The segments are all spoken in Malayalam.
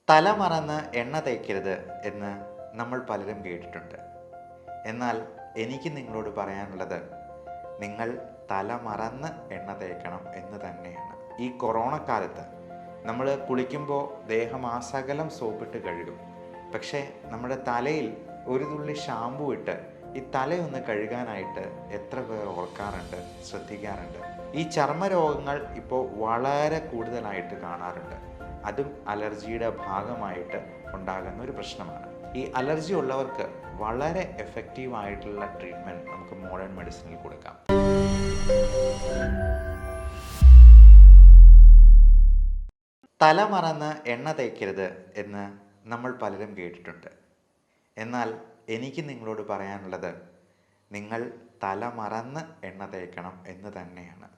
തല മറന്ന് എണ്ണ തേക്കരുത് എന്ന് നമ്മൾ പലരും കേട്ടിട്ടുണ്ട്. എന്നാൽ എനിക്ക് നിങ്ങളോട് പറയാനുള്ളത്, നിങ്ങൾ തല മറന്ന് എണ്ണ തേക്കണം എന്ന് തന്നെയാണ്. ഈ കൊറോണ കാലത്ത് നമ്മൾ കുളിക്കുമ്പോൾ ദേഹമാസകലം സോപ്പിട്ട് കഴുകും. പക്ഷേ നമ്മുടെ തലയിൽ ഒരു തുള്ളി ഷാമ്പു ഇട്ട് ഈ തലയൊന്ന് കഴുകാനായിട്ട് എത്ര പേർ ഓർക്കാറുണ്ട്, ശ്രദ്ധിക്കാറുണ്ട്? ഈ ചർമ്മരോഗങ്ങൾ ഇപ്പോൾ വളരെ കൂടുതലായിട്ട് കാണാറുണ്ട്. അതും അലർജിയുടെ ഭാഗമായിട്ട് ഉണ്ടാകുന്ന ഒരു പ്രശ്നമാണ്. ഈ അലർജി ഉള്ളവർക്ക് വളരെ എഫക്റ്റീവ് ആയിട്ടുള്ള ട്രീറ്റ്മെൻറ്റ് നമുക്ക് മോഡേൺ മെഡിസിനിൽ കൊടുക്കാം. തല മറന്ന് എണ്ണ തേക്കരുത് എന്ന് നമ്മൾ പലരും കേട്ടിട്ടുണ്ട്. എന്നാൽ എനിക്ക് നിങ്ങളോട് പറയാനുള്ളത്, നിങ്ങൾ തല മറന്ന് എണ്ണ തേക്കണം എന്ന് തന്നെയാണ്.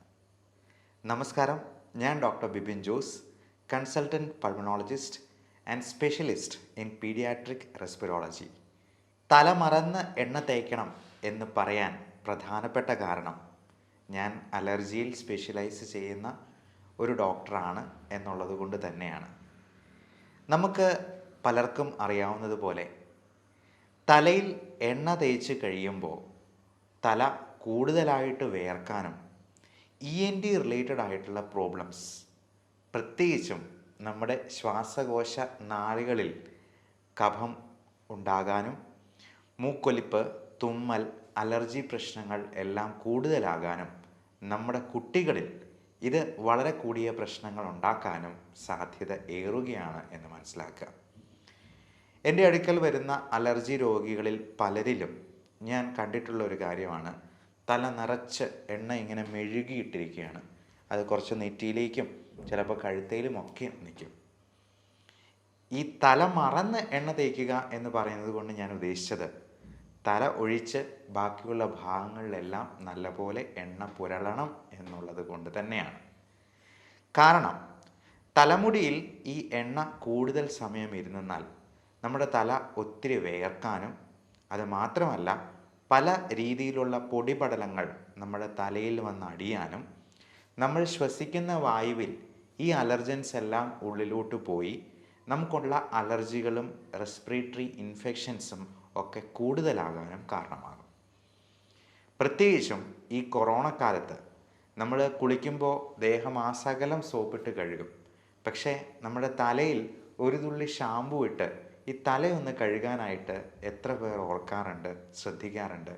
നമസ്കാരം, ഞാൻ doctor Bipin Jose, consultant pulmonologist and specialist in paediatric റെസ്പിറോളജി. തല മറന്ന് എണ്ണ തേക്കണം എന്ന് പറയാൻ പ്രധാനപ്പെട്ട കാരണം, ഞാൻ അലർജിയിൽ സ്പെഷ്യലൈസ് ചെയ്യുന്ന ഒരു ഡോക്ടറാണ് എന്നുള്ളത് കൊണ്ട് തന്നെയാണ്. നമുക്ക് പലർക്കും അറിയാവുന്നതുപോലെ തലയിൽ എണ്ണ തേച്ച് കഴിയുമ്പോൾ തല കൂടുതലായിട്ട് വേർക്കാനും ENT റിലേറ്റഡ് ആയിട്ടുള്ള പ്രോബ്ലംസ്, പ്രത്യേകിച്ചും നമ്മുടെ ശ്വാസകോശ നാളികളിൽ കഫം ഉണ്ടാകാനും മൂക്കൊലിപ്പ്, തുമ്മൽ, അലർജി പ്രശ്നങ്ങൾ എല്ലാം കൂടുതലാകാനും നമ്മുടെ കുട്ടികളിൽ ഇത് വളരെ കൂടിയ പ്രശ്നങ്ങൾ ഉണ്ടാക്കാനും സാധ്യത ഏറുകയാണ് എന്ന് മനസ്സിലാക്കുക. എൻ്റെ അടുക്കൽ വരുന്ന അലർജി രോഗികളിൽ പലരിലും ഞാൻ കണ്ടിട്ടുള്ള ഒരു കാര്യമാണ്, തല നിറച്ച് എണ്ണ ഇങ്ങനെ മെഴുകിയിട്ടിരിക്കുകയാണ്. അത് കുറച്ച് നെറ്റിയിലേക്കും ചിലപ്പോൾ കഴുത്തയിലും ഒക്കെ നിൽക്കും. ഈ തല മറന്ന് എണ്ണ തേക്കുക എന്ന് പറയുന്നത് കൊണ്ട് ഞാൻ ഉദ്ദേശിച്ചത്, തല ഒഴിച്ച് ബാക്കിയുള്ള ഭാഗങ്ങളിലെല്ലാം നല്ലപോലെ എണ്ണ പുരളണം എന്നുള്ളത് കൊണ്ട് തന്നെയാണ്. കാരണം തലമുടിയിൽ ഈ എണ്ണ കൂടുതൽ സമയം ഇരുന്നാൽ നമ്മുടെ തല ഒത്തിരി വേർക്കാനും, അത് മാത്രമല്ല പല രീതിയിലുള്ള പൊടിപടലങ്ങൾ നമ്മുടെ തലയിൽ വന്ന് അടിയാനും, നമ്മൾ ശ്വസിക്കുന്ന വായുവിൽ ഈ അലർജൻസ് എല്ലാം ഉള്ളിലോട്ട് പോയി നമുക്കുള്ള അലർജികളും റെസ്പിറേറ്ററി ഇൻഫെക്ഷൻസും ഒക്കെ കൂടുതലാകാനും കാരണമാകും. പ്രത്യേകിച്ചും ഈ കൊറോണ കാലത്ത് നമ്മൾ കുളിക്കുമ്പോൾ ദേഹമാസകലം സോപ്പിട്ട് കഴുകും. പക്ഷേ നമ്മുടെ തലയിൽ ഒരു തുള്ളി ഷാമ്പു ഇട്ട് ഈ തലയൊന്ന് കഴുകാനായിട്ട് എത്ര പേർ ഓർക്കാറുണ്ട്, ശ്രദ്ധിക്കാറുണ്ട്?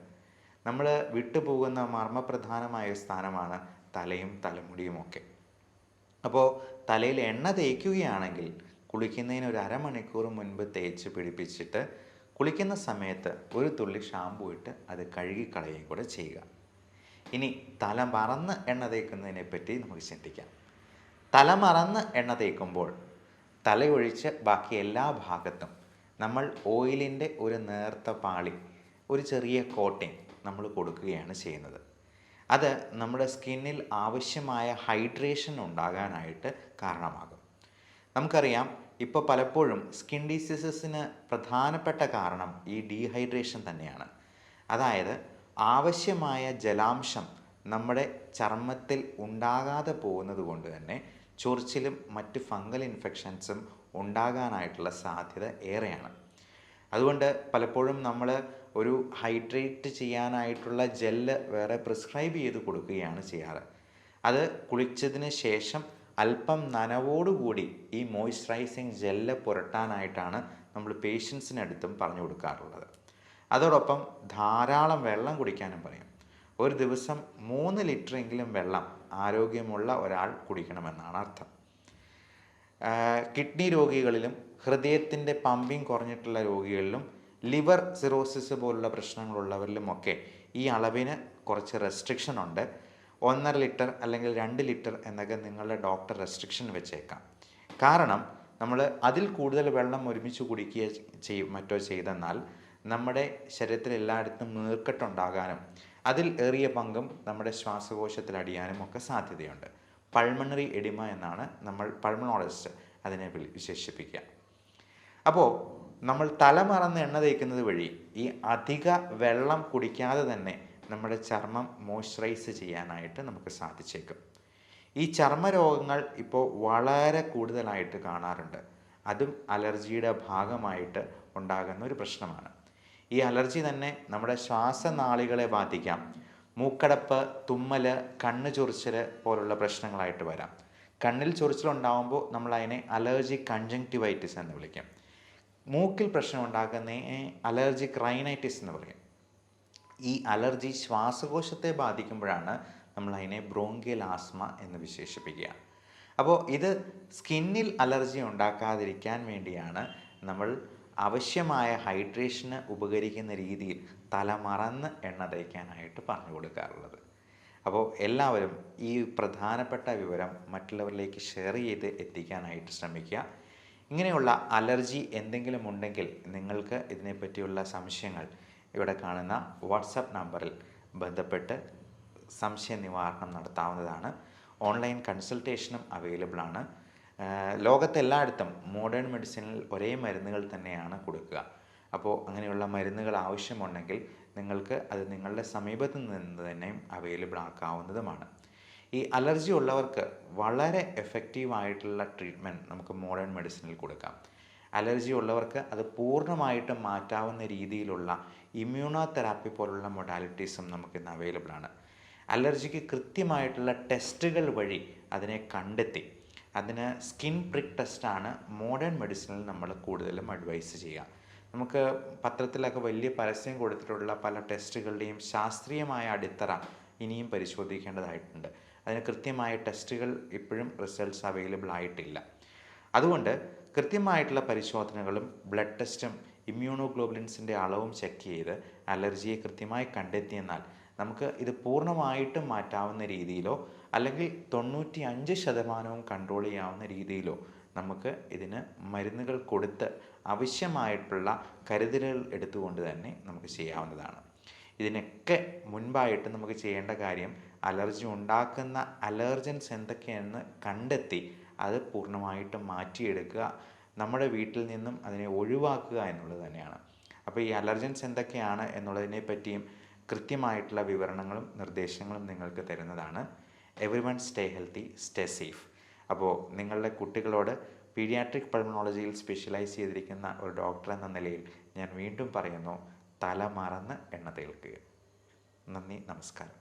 നമ്മൾ വിട്ടുപോകുന്ന മർമ്മപ്രധാനമായ സ്ഥാനമാണ് തലയും തലമുടിയും ഒക്കെ. അപ്പോൾ തലയിൽ എണ്ണ തേക്കുകയാണെങ്കിൽ കുളിക്കുന്നതിന് ഒരു അരമണിക്കൂർ മുൻപ് തേച്ച് പിടിപ്പിച്ചിട്ട് കുളിക്കുന്ന സമയത്ത് ഒരു തുള്ളി ഷാമ്പു ഇട്ട് അത് കഴുകിക്കളയുകയും കൂടെ ചെയ്യുക. ഇനി തല മറന്ന് എണ്ണ തേക്കുന്നതിനെ പറ്റി നമുക്ക് ചിന്തിക്കാം. തല മറന്ന് എണ്ണ തേക്കുമ്പോൾ തലയൊഴിച്ച് ബാക്കി എല്ലാ ഭാഗത്തും നമ്മൾ ഓയിലിൻ്റെ ഒരു നേർത്ത പാളി, ഒരു ചെറിയ കോട്ടിങ് നമ്മൾ കൊടുക്കുകയാണ് ചെയ്യുന്നത്. അത് നമ്മുടെ സ്കിന്നിൽ ആവശ്യമായ ഹൈഡ്രേഷൻ ഉണ്ടാകാനായിട്ട് കാരണമാകും. നമുക്കറിയാം, ഇപ്പോൾ പലപ്പോഴും സ്കിൻ ഡിസീസസിന് പ്രധാനപ്പെട്ട കാരണം ഈ ഡീഹൈഡ്രേഷൻ തന്നെയാണ്. അതായത് ആവശ്യമായ ജലാംശം നമ്മുടെ ചർമ്മത്തിൽ ഉണ്ടാകാതെ പോകുന്നത് കൊണ്ട് തന്നെ ചൊറിച്ചിലും മറ്റ് ഫംഗൽ ഇൻഫെക്ഷൻസും ഉണ്ടാകാനായിട്ടുള്ള സാധ്യത ഏറെയാണ്. അതുകൊണ്ട് പലപ്പോഴും നമ്മൾ ഒരു ഹൈഡ്രേറ്റ് ചെയ്യാനായിട്ടുള്ള ജെല്ല് വേറെ പ്രിസ്ക്രൈബ് ചെയ്ത് കൊടുക്കുകയാണ് ചെയ്യാറ്. അത് കുളിച്ചതിന് ശേഷം അല്പം നനവോടുകൂടി ഈ മോയ്സ്ചറൈസിങ് ജെല്ല് പുരട്ടാനായിട്ടാണ് നമ്മൾ പേഷ്യൻസിനടുത്തും പറഞ്ഞു കൊടുക്കാറുള്ളത്. അതോടൊപ്പം ധാരാളം വെള്ളം കുടിക്കാനും പറയും. ഒരു ദിവസം 3 ലിറ്ററെങ്കിലും വെള്ളം ആരോഗ്യമുള്ള ഒരാൾ കുടിക്കണമെന്നാണ് അർത്ഥം. കിഡ്നി രോഗികളിലും ഹൃദയത്തിൻ്റെ പമ്പിങ് കുറഞ്ഞിട്ടുള്ള രോഗികളിലും ലിവർ സിറോസിസ് പോലുള്ള പ്രശ്നങ്ങളുള്ളവരിലുമൊക്കെ ഈ അളവിന് കുറച്ച് റെസ്ട്രിക്ഷൻ ഉണ്ട്. 1.5 ലിറ്റർ അല്ലെങ്കിൽ 2 ലിറ്റർ എന്നൊക്കെ നിങ്ങളുടെ ഡോക്ടർ റെസ്ട്രിക്ഷൻ വെച്ചേക്കാം. കാരണം നമ്മൾ അതിൽ കൂടുതൽ വെള്ളം ഒരുമിച്ച് കുടിക്കുക മറ്റോ ചെയ്തെന്നാൽ നമ്മുടെ ശരീരത്തിൽ എല്ലായിടത്തും നീർക്കെട്ടുണ്ടാകാനും അതിൽ ഏറിയ പങ്കും നമ്മുടെ ശ്വാസകോശത്തിൽ അടിയാനും ഒക്കെ സാധ്യതയുണ്ട്. പൾമണറി എഡിമ എന്നാണ് നമ്മൾ പൾമണോളജിസ്റ്റ് അതിനെ വിശേഷിപ്പിക്കുക. അപ്പോൾ നമ്മൾ തല മറന്ന് എണ്ണ തേക്കുന്നത് വഴി ഈ അധിക വെള്ളം കുടിക്കാതെ തന്നെ നമ്മുടെ ചർമ്മം മോയ്സ്ചറൈസ് ചെയ്യാനായിട്ട് നമുക്ക് സാധിച്ചേക്കും. ഈ ചർമ്മരോഗങ്ങൾ ഇപ്പോൾ വളരെ കൂടുതലായിട്ട് കാണാറുണ്ട്. അതും അലർജിയുടെ ഭാഗമായിട്ട് ഉണ്ടാകുന്ന ഒരു പ്രശ്നമാണ്. ഈ അലർജി തന്നെ നമ്മുടെ ശ്വാസനാളികളെ ബാധിക്കാം. മൂക്കടപ്പ്, തുമ്മൽ, കണ്ണ് ചൊറിച്ചൽ പോലുള്ള പ്രശ്നങ്ങളായിട്ട് വരാം. കണ്ണിൽ ചൊറിച്ചിലുണ്ടാകുമ്പോൾ നമ്മൾ അതിനെ അലർജിക് കൺജങ്ക്റ്റിവൈറ്റിസ് എന്ന് വിളിക്കും. മൂക്കിൽ പ്രശ്നം ഉണ്ടാക്കുന്നതിനെ അലർജിക് റൈനൈറ്റിസ് എന്ന് പറയും. ഈ അലർജി ശ്വാസകോശത്തെ ബാധിക്കുമ്പോഴാണ് നമ്മൾ അതിനെ ബ്രോങ്കിയൽ ആസ്മ എന്ന് വിശേഷിപ്പിക്കുക. അപ്പോൾ ഇത് സ്കിന്നിൽ അലർജി ഉണ്ടാക്കാതിരിക്കാൻ വേണ്ടിയാണ് നമ്മൾ ആവശ്യമായ ഹൈഡ്രേഷന് ഉപകരിക്കുന്ന രീതിയിൽ തല മറന്ന് എണ്ണ തേക്കാനായിട്ട് പറഞ്ഞു കൊടുക്കാറുള്ളത്. അപ്പോൾ എല്ലാവരും ഈ പ്രധാനപ്പെട്ട വിവരം മറ്റുള്ളവരിലേക്ക് ഷെയർ ചെയ്ത് എത്തിക്കാനായിട്ട് ശ്രമിക്കുക. ഇങ്ങനെയുള്ള അലർജി എന്തെങ്കിലും ഉണ്ടെങ്കിൽ നിങ്ങൾക്ക് ഇതിനെപ്പറ്റിയുള്ള സംശയങ്ങൾ ഇവിടെ കാണുന്ന വാട്സപ്പ് നമ്പറിൽ ബന്ധപ്പെട്ട് സംശയ നിവാരണം നടത്താവുന്നതാണ്. ഓൺലൈൻ കൺസൾട്ടേഷനും അവൈലബിൾ ആണ്. ലോകത്തെല്ലായിടത്തും മോഡേൺ മെഡിസിനിൽ ഒരേ മരുന്നുകൾ തന്നെയാണ് കൊടുക്കുക. അപ്പോൾ അങ്ങനെയുള്ള മരുന്നുകൾ ആവശ്യമുണ്ടെങ്കിൽ നിങ്ങൾക്ക് അത് നിങ്ങളുടെ സമീപത്ത് നിന്ന് തന്നെ അവൈലബിൾ ആക്കാവുന്നതുമാണ്. ഈ അലർജി ഉള്ളവർക്ക് വളരെ എഫക്റ്റീവായിട്ടുള്ള ട്രീറ്റ്മെൻറ്റ് നമുക്ക് മോഡേൺ മെഡിസിനിൽ കൊടുക്കാം. അലർജി ഉള്ളവർക്ക് അത് പൂർണ്ണമായിട്ടും മാറ്റാവുന്ന രീതിയിലുള്ള ഇമ്മ്യൂണോ തെറാപ്പി പോലുള്ള മൊഡാലിറ്റീസും നമുക്കിന്ന് അവൈലബിൾ ആണ്. അലർജിക്ക് കൃത്യമായിട്ടുള്ള ടെസ്റ്റുകൾ വഴി അതിനെ കണ്ടെത്തി അതിന് സ്കിൻ പ്രിക്ക് ടെസ്റ്റാണ് മോഡേൺ മെഡിസിനിൽ നമ്മൾ കൂടുതലും അഡ്വൈസ് ചെയ്യുക. നമുക്ക് പത്രത്തിലൊക്കെ വലിയ പരസ്യം കൊടുത്തിട്ടുള്ള പല ടെസ്റ്റുകളുടെയും ശാസ്ത്രീയമായ അടിത്തറ ഇനിയും പരിശോധിക്കേണ്ടതായിട്ടുണ്ട്. അതിന് കൃത്യമായ ടെസ്റ്റുകൾ ഇപ്പോഴും റിസൾട്ട്സ് അവൈലബിൾ ആയിട്ടില്ല. അതുകൊണ്ട് കൃത്യമായിട്ടുള്ള പരിശോധനകളും ബ്ലഡ് ടെസ്റ്റും ഇമ്മ്യൂണോഗ്ലോബുലിൻസിൻ്റെ അളവും ചെക്ക് ചെയ്ത് അലർജിയെ കൃത്യമായി കണ്ടെത്തിയെന്നാൽ നമുക്ക് ഇത് പൂർണ്ണമായിട്ടും മാറ്റാവുന്ന രീതിയിലോ അല്ലെങ്കിൽ 95% കൺട്രോൾ ചെയ്യാവുന്ന രീതിയിലോ നമുക്ക് ഇതിന് മരുന്നുകൾ കൊടുത്ത് ആവശ്യമായിട്ടുള്ള കരുതലുകൾ എടുത്തുകൊണ്ട് തന്നെ നമുക്ക് ചെയ്യാവുന്നതാണ്. ഇതിനൊക്കെ മുൻപായിട്ട് നമുക്ക് ചെയ്യേണ്ട കാര്യം അലർജി ഉണ്ടാക്കുന്ന അലർജൻസ് എന്തൊക്കെയാണെന്ന് കണ്ടെത്തി അത് പൂർണ്ണമായിട്ടും മാറ്റിയെടുക്കുക, നമ്മുടെ വീട്ടിൽ നിന്നും അതിനെ ഒഴിവാക്കുക എന്നുള്ളത് തന്നെയാണ്. അപ്പോൾ ഈ അലർജൻസ് എന്തൊക്കെയാണ് എന്നുള്ളതിനെ പറ്റിയും കൃത്യമായിട്ടുള്ള വിവരണങ്ങളും നിർദ്ദേശങ്ങളും നിങ്ങൾക്ക് തരുന്നതാണ്. Everyone stay healthy, stay safe. അപ്പോൾ നിങ്ങളുടെ കുട്ടികളോട് പീഡിയാട്രിക് പൾമണോളജിയിൽ സ്പെഷ്യലൈസ് ചെയ്തിരിക്കുന്ന ഒരു ഡോക്ടർ എന്ന നിലയിൽ ഞാൻ വീണ്ടും പറയുന്നു, തല മറന്ന് എണ്ണ തേൽക്കുക. നന്ദി, നമസ്കാരം.